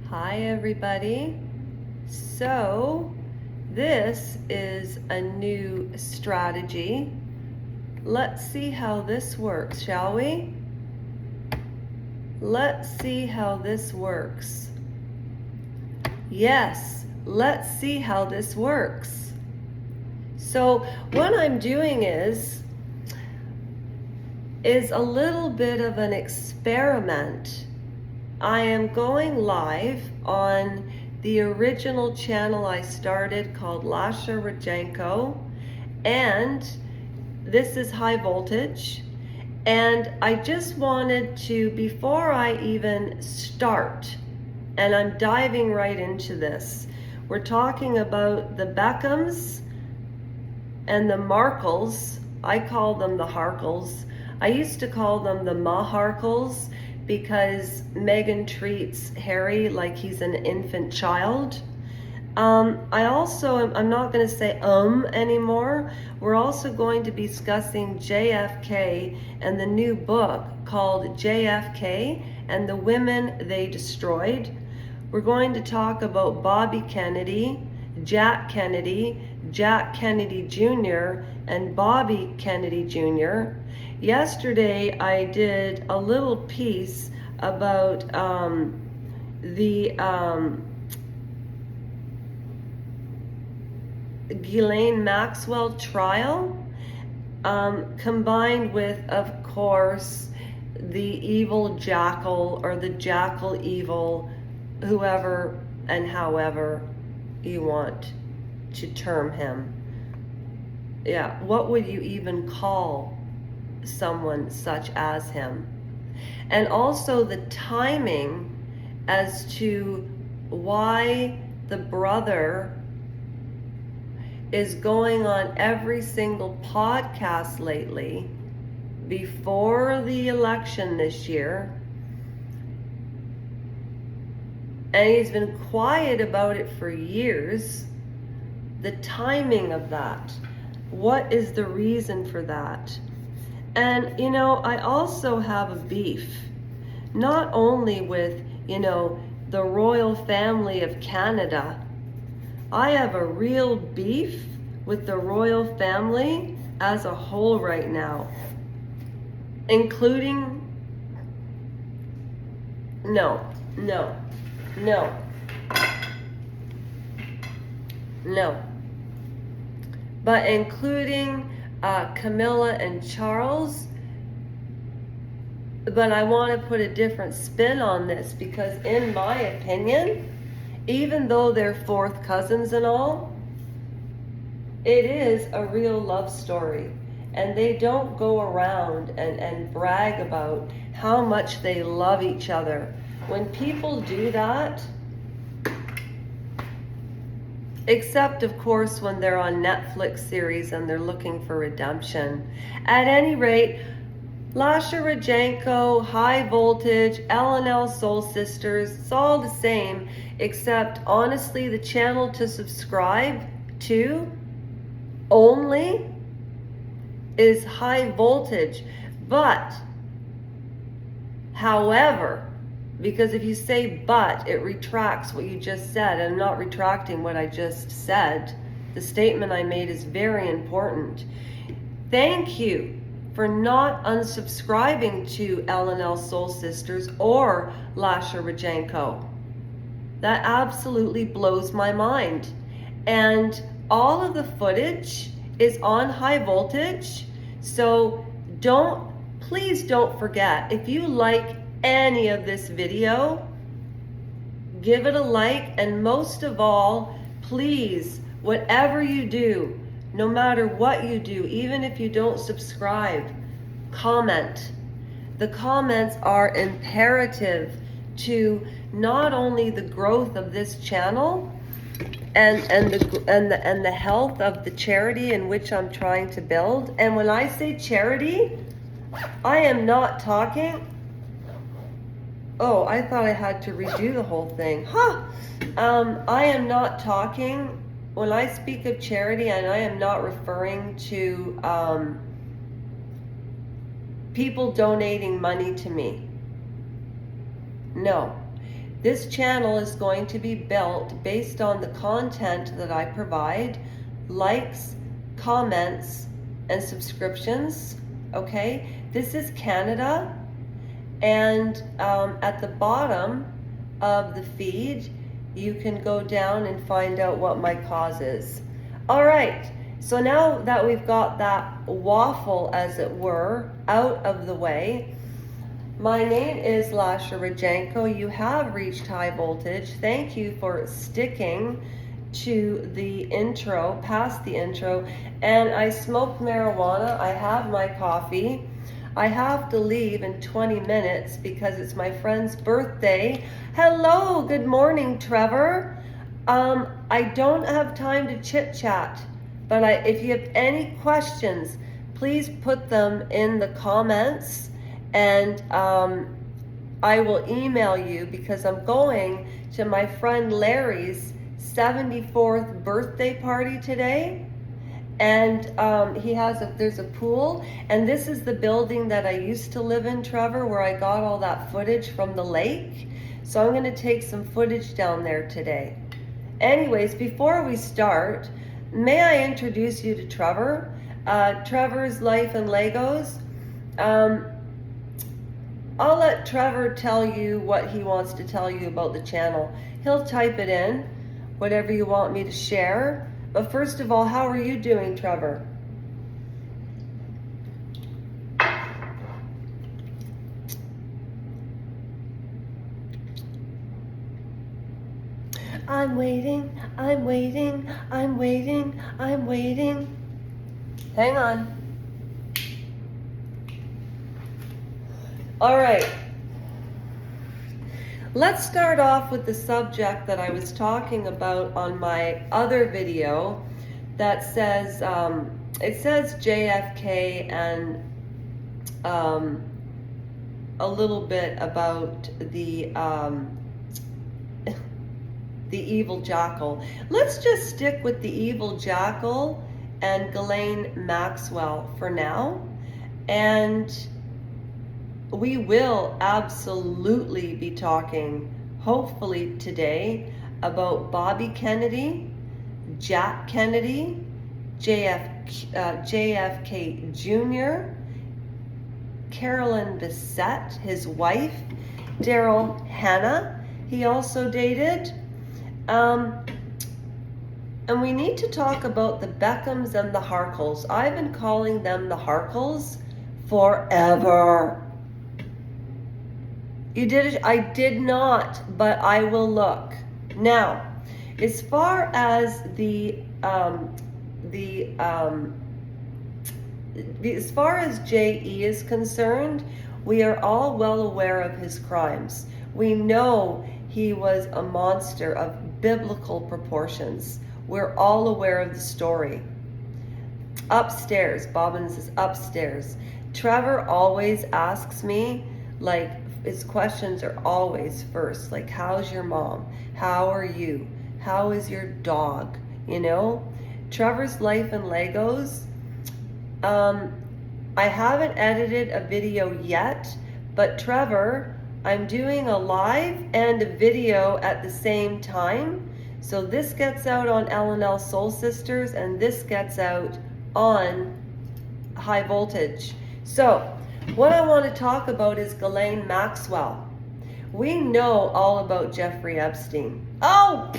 Hi everybody. So this is a new strategy. Let's see how this works, shall we? Let's see how this works. Yes, let's see how this works. So what I'm doing is a little bit of an experiment. I am going live on the original channel I started called Lasha Rajenko, and this is high voltage. And I just wanted to, before I even start, and I'm diving right into this, we're talking about the Beckhams and the Markles. I call them the Harkles. I used to call them the Maharkles because Meghan treats Harry like he's an infant child. I'm not going to say anymore. We're also going to be discussing JFK and the new book called JFK and the Women They Destroyed. We're going to talk about Bobby Kennedy, Jack Kennedy Jr., and Bobby Kennedy Jr. Yesterday I did a little piece about Ghislaine Maxwell trial, combined with, of course, the evil jackal, or the jackal evil, whoever and however you want to term him. Yeah, what would you even call someone such as him? And also the timing as to why the brother is going on every single podcast lately before the election this year, and he's been quiet about it for years. The timing of that, what is the reason for that? And I also have a beef, not only with the royal family of Canada. I have a real beef with the royal family as a whole right now, including no, but including Camilla and Charles. But I want to put a different spin on this, because in my opinion, even though they're fourth cousins and all, it is a real love story. And they don't go around and brag about how much they love each other. When people do that, except of course when they're on Netflix series and they're looking for redemption. At any rate, Lasha Rajenko, High Voltage, L&L Soul Sisters, it's all the same, except honestly the channel to subscribe to only is High Voltage. But, however, because if you say but, it retracts what you just said, and I'm not retracting what I just said. The statement I made is very important. Thank you for not unsubscribing to L&L Soul Sisters or Lasha Rajenko. That absolutely blows my mind. And all of the footage is on High Voltage, so please don't forget, if you like any of this video, give it a like, and most of all, please, whatever you do, no matter what you do, even if you don't subscribe, comment. The comments are imperative to not only the growth of this channel and the health of the charity in which I'm trying to build. And when I say charity, I am not talking. Oh, I thought I had to redo the whole thing. I am not talking, when I speak of charity, and I am not referring to people donating money to me. No. This channel is going to be built based on the content that I provide, likes, comments, and subscriptions, okay? This is Canada, and at the bottom of the feed, you can go down and find out what my cause is. All right, so now that we've got that waffle, as it were, out of the way, my name is Lasha Rajenko. You have reached High Voltage. Thank you for sticking to the intro, past the intro. And I smoke marijuana. I have my coffee. I have to leave in 20 minutes because it's my friend's birthday. Hello, good morning, Trevor. I don't have time to chit chat, but if you have any questions, please put them in the comments. And I will email you because I'm going to my friend Larry's 74th birthday party today. And there's a pool, and this is the building that I used to live in, Trevor, where I got all that footage from the lake. So I'm gonna take some footage down there today. Anyways, before we start, may I introduce you to Trevor? Trevor's Life and Legos. I'll let Trevor tell you what he wants to tell you about the channel. He'll type it in, whatever you want me to share. But first of all, how are you doing, Trevor? I'm waiting, I'm waiting, I'm waiting, I'm waiting. Hang on. All right, let's start off with the subject that I was talking about on my other video that says, it says JFK and a little bit about the evil jackal. Let's just stick with the evil jackal and Ghislaine Maxwell for now. And we will absolutely be talking, hopefully today, about Bobby Kennedy, Jack Kennedy, JFK Jr., Carolyn Bessette, his wife, Daryl Hannah, he also dated. And we need to talk about the Beckhams and the Harkles. I've been calling them the Harkles forever. You did it? I did not, but I will look. Now, as far as as far as J.E. is concerned, we are all well aware of his crimes. We know he was a monster of biblical proportions. We're all aware of the story. Upstairs, Bobbins is upstairs. Trevor always asks me, like, his questions are always first, like, how's your mom? How are you? How is your dog? You know? Trevor's Life and Legos. I haven't edited a video yet, but Trevor, I'm doing a live and a video at the same time. So this gets out on L&L Soul Sisters, and this gets out on High Voltage. So what I want to talk about is Ghislaine Maxwell. We know all about Jeffrey Epstein. Oh!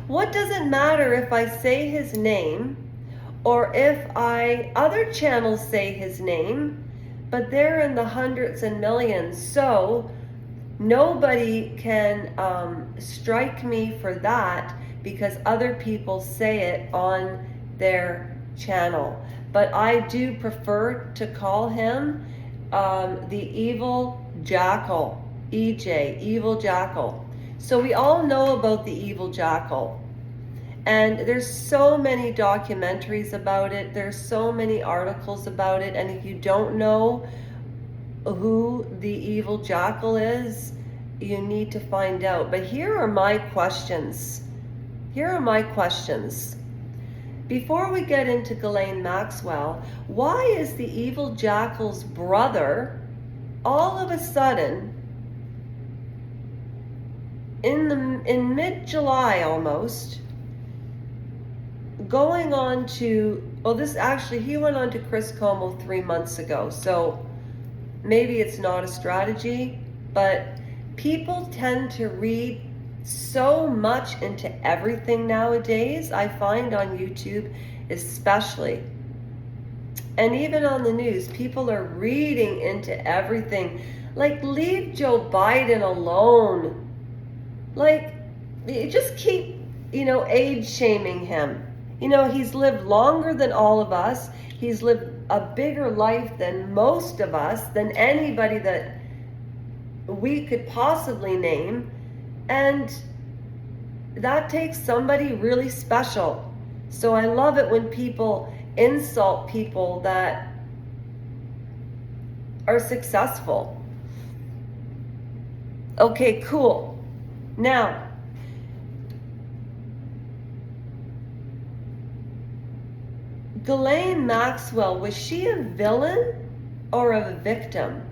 What does it matter if I say his name or if other channels say his name, but they're in the hundreds and millions, so nobody can strike me for that because other people say it on their channel. But I do prefer to call him the evil jackal, EJ, evil jackal. So we all know about the evil jackal. And there's so many documentaries about it. There's so many articles about it. And if you don't know who the evil jackal is, you need to find out. But here are my questions. Here are my questions. Before we get into Ghislaine Maxwell, why is the evil jackal's brother all of a sudden, in mid-July almost, going on to, he went on to Chris Como 3 months ago, so maybe it's not a strategy, but people tend to read so much into everything nowadays, I find on YouTube especially. And even on the news, people are reading into everything. Like, leave Joe Biden alone. Like, you just keep, age shaming him. He's lived longer than all of us. He's lived a bigger life than most of us, than anybody that we could possibly name. And that takes somebody really special. So I love it when people insult people that are successful. Okay, cool. Now, Ghislaine Maxwell, was she a villain or a victim?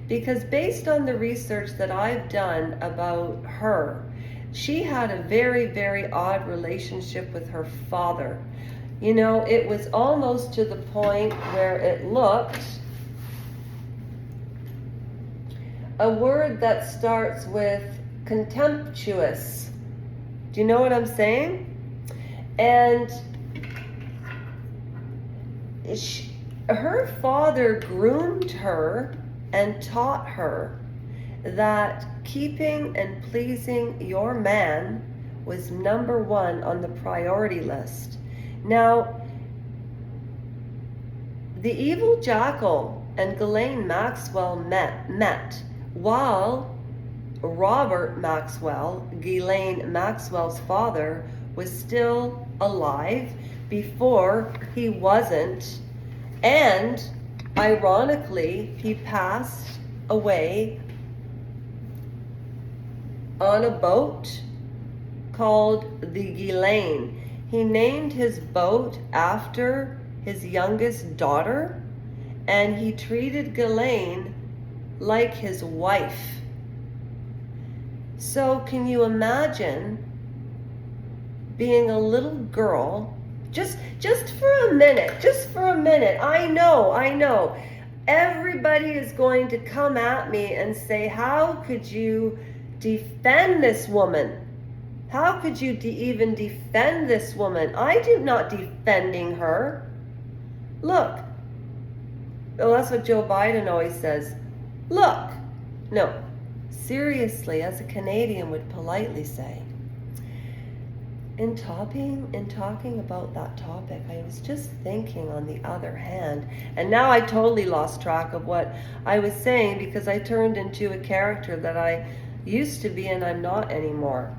Because based on the research that I've done about her, she had a very, very odd relationship with her father. It was almost to the point where it looked, a word that starts with contemptuous. Do you know what I'm saying? And her father groomed her and taught her that keeping and pleasing your man was number one on the priority list. Now, the evil jackal and Ghislaine Maxwell met while Robert Maxwell, Ghislaine Maxwell's father, was still alive, before he wasn't. And ironically, he passed away on a boat called the Ghislaine. He named his boat after his youngest daughter, and he treated Ghislaine like his wife. So can you imagine being a little girl, just for a minute, I know, everybody is going to come at me and say, how could you defend this woman? How could you even defend this woman? I do not defending her. Look. Oh, that's what Joe Biden always says. Look. No. Seriously, as a Canadian would politely say. In talking about that topic, I was just thinking, on the other hand, and now I totally lost track of what I was saying, because I turned into a character that I used to be and I'm not anymore.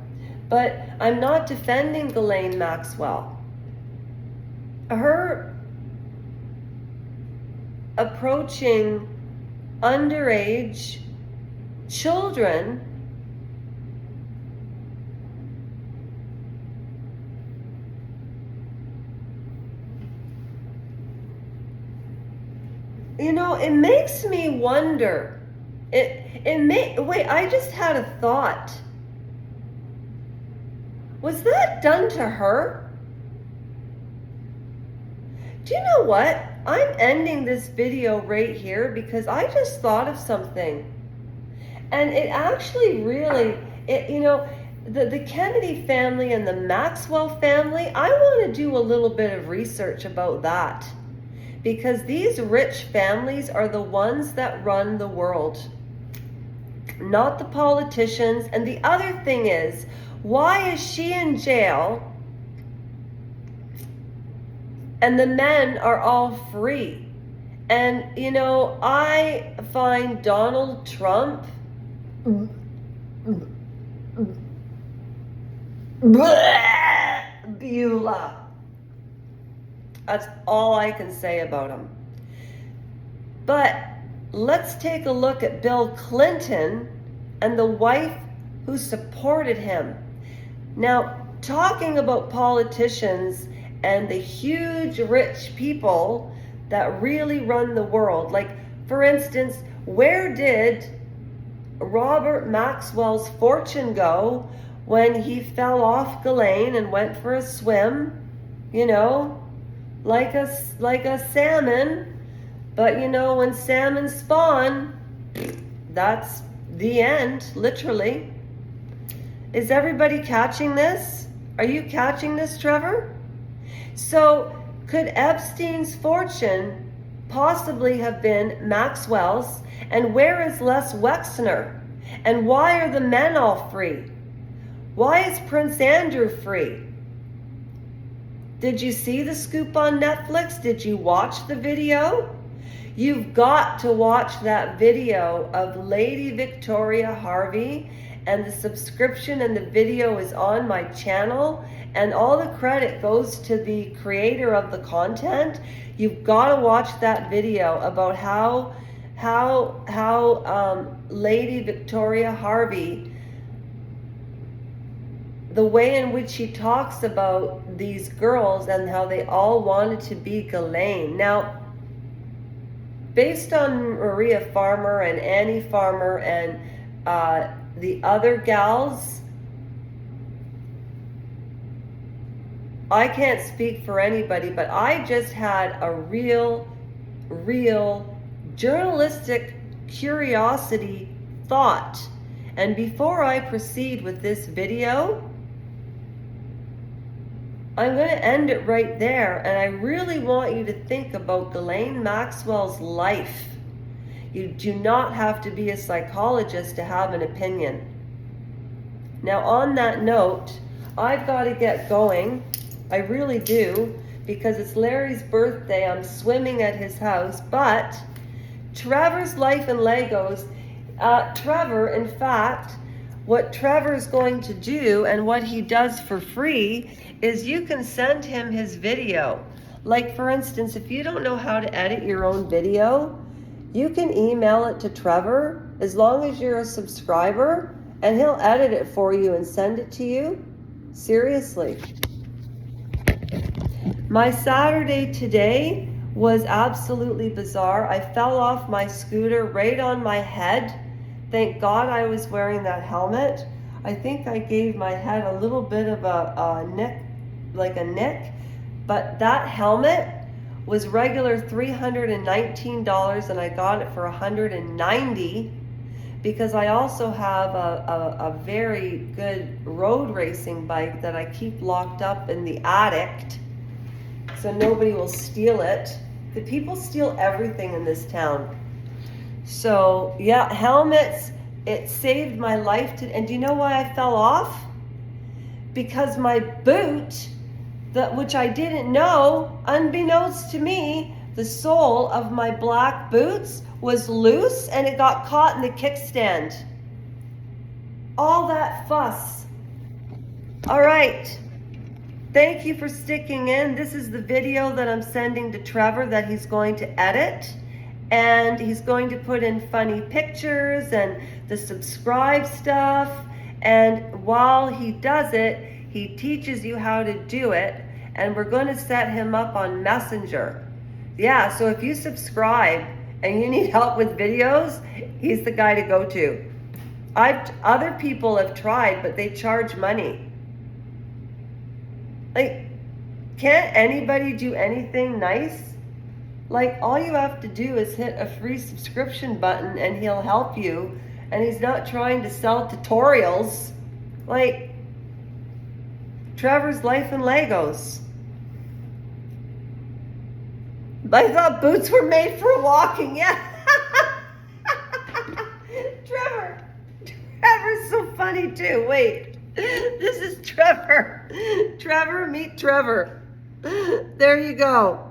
But I'm not defending Ghislaine Maxwell. Her approaching underage children it makes me wonder. Wait, I just had a thought. Was that done to her? Do you know what? I'm ending this video right here because I just thought of something. And it actually really, the Kennedy family and the Maxwell family, I want to do a little bit of research about that. Because these rich families are the ones that run the world, not the politicians. And the other thing is, why is she in jail and the men are all free? And, I find Donald Trump Beulah. That's all I can say about him. But let's take a look at Bill Clinton and the wife who supported him. Now, talking about politicians and the huge rich people that really run the world, like, for instance, Where did Robert Maxwell's fortune go when he fell off Ghislaine and went for a swim, you know, like a salmon? But you know, when salmon spawn, that's the end, literally. Is everybody catching this? Are you catching this, Trevor? So could Epstein's fortune possibly have been Maxwell's? And where is Les Wexner? And why are the men all free? Why is Prince Andrew free? Did you see the scoop on Netflix? Did you watch the video? You've got to watch that video of Lady Victoria Harvey, and the subscription and the video is on my channel, and all the credit goes to the creator of the content. You've got to watch that video about how Lady Victoria Harvey, the way in which she talks about these girls and how they all wanted to be Ghislaine. Now, based on Maria Farmer and Annie Farmer and the other gals, I can't speak for anybody, but I just had a real journalistic curiosity thought. And before I proceed with this video, I'm going to end it right there, and I really want you to think about Ghislaine Maxwell's life. You do not have to be a psychologist to have an opinion. Now, on that note, I've got to get going. I really do, because it's Larry's birthday. I'm swimming at his house, but Trevor's Life and Legos, Trevor, in fact, what Trevor's going to do and what he does for free is you can send him his video. Like, for instance, if you don't know how to edit your own video, you can email it to Trevor as long as you're a subscriber, and he'll edit it for you and send it to you. Seriously. My Saturday today was absolutely bizarre. I fell off my scooter right on my head. Thank God I was wearing that helmet. I think I gave my head a little bit of a nick, but that helmet was regular $319 and I got it for $190 because I also have a very good road racing bike that I keep locked up in the attic so nobody will steal it. The people steal everything in this town. So yeah, helmets, it saved my life. And do you know why I fell off? Because my boot, which I didn't know, unbeknownst to me, the sole of my black boots was loose and it got caught in the kickstand. All that fuss. All right. Thank you for sticking in. This is the video that I'm sending to Trevor that he's going to edit. And he's going to put in funny pictures and the subscribe stuff. And while he does it, he teaches you how to do it. And we're going to set him up on Messenger. Yeah, so if you subscribe and you need help with videos, he's the guy to go to. Other people have tried, but they charge money. Like, can't anybody do anything nice? Like, all you have to do is hit a free subscription button and he'll help you. And he's not trying to sell tutorials. Like, Trevor's Life and Legos. I thought boots were made for walking. Yeah. Trevor's so funny too. Wait. This is Trevor. Trevor, meet Trevor. There you go.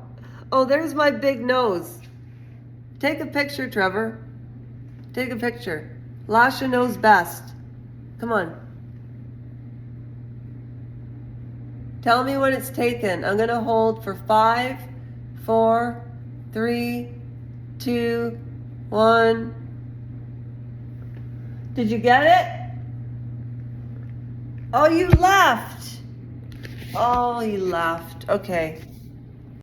Oh, there's my big nose. Take a picture, Trevor. Take a picture. Lasha knows best. Come on. Tell me when it's taken. I'm going to hold for 5, 4, 3, 2, 1. Did you get it? Oh, you left. Oh, you left. Okay.